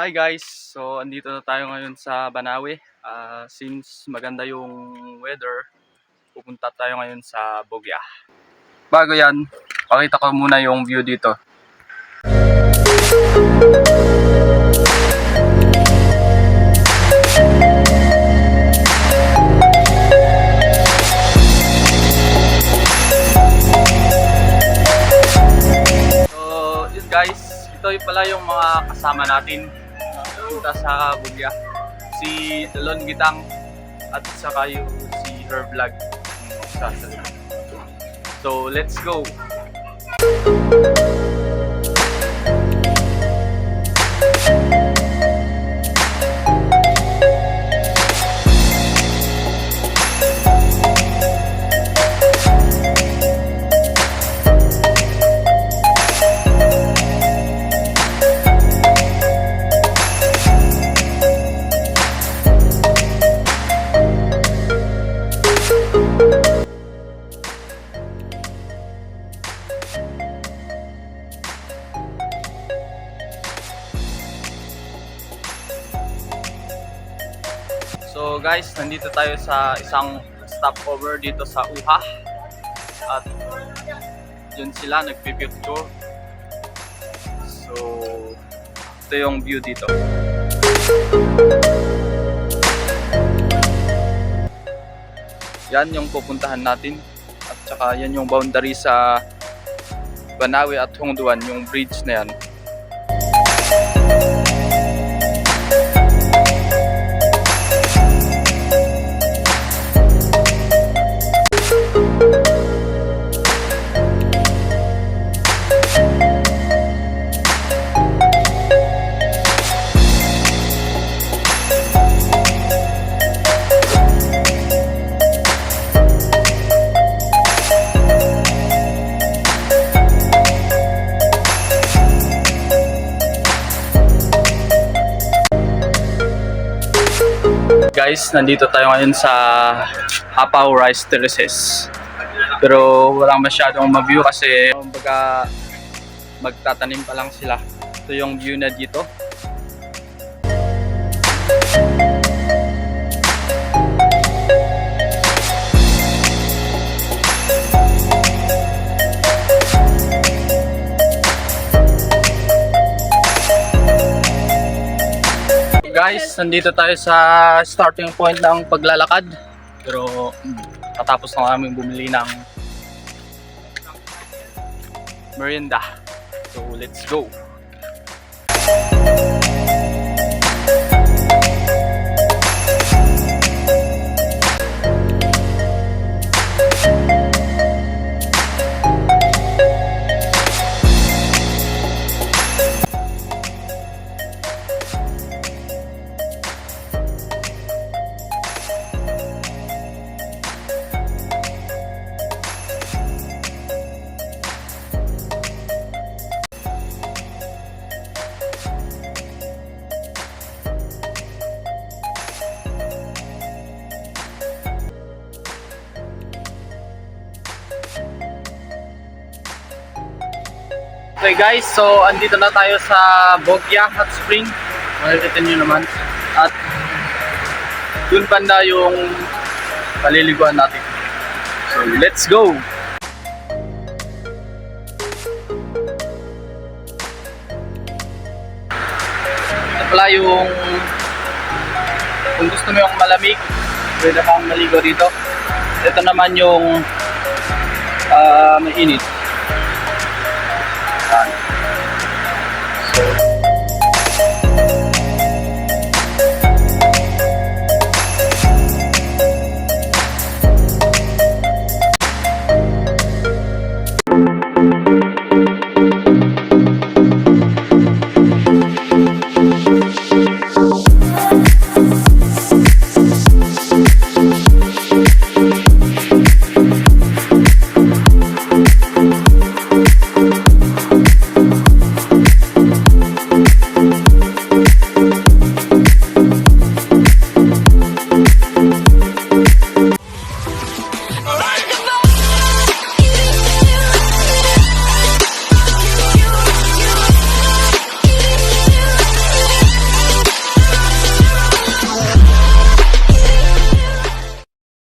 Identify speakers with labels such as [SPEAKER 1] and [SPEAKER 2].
[SPEAKER 1] Hi guys! So, andito na tayo ngayon sa Banawe. Since maganda yung weather, pupunta tayo ngayon sa Bogya. Bago yan, pakita ko muna yung view dito. So, yun guys, ito pala yung mga kasama natin punta sa Bogya. Si Dalon Gitang at saka yung si Her Vlog. So, let's go! So guys, nandito tayo sa isang stopover dito sa Uha. At yun sila, nagpipicture. So, ito yung view dito. Yan yung pupuntahan natin. At saka yan yung boundary sa Banawe at Hongduan, yung bridge na yan. Guys, nandito tayo ngayon sa Hapaw Rice Terraces. Pero walang masyadong ma-view kasi kumbaga magtatanim pa lang sila. Ito yung view na dito. Guys, nandito tayo sa starting point ng paglalakad. Pero katapos na kami bumili ng merienda. So, let's go! Okay guys, so andito na tayo sa Bogya Hot Spring. Makikita nyo naman. At dun banda yung paliliguan natin. So let's go! Ito pala yung kung gusto mo yung malamig, pwede kang maligo dito. Ito naman yung mainit.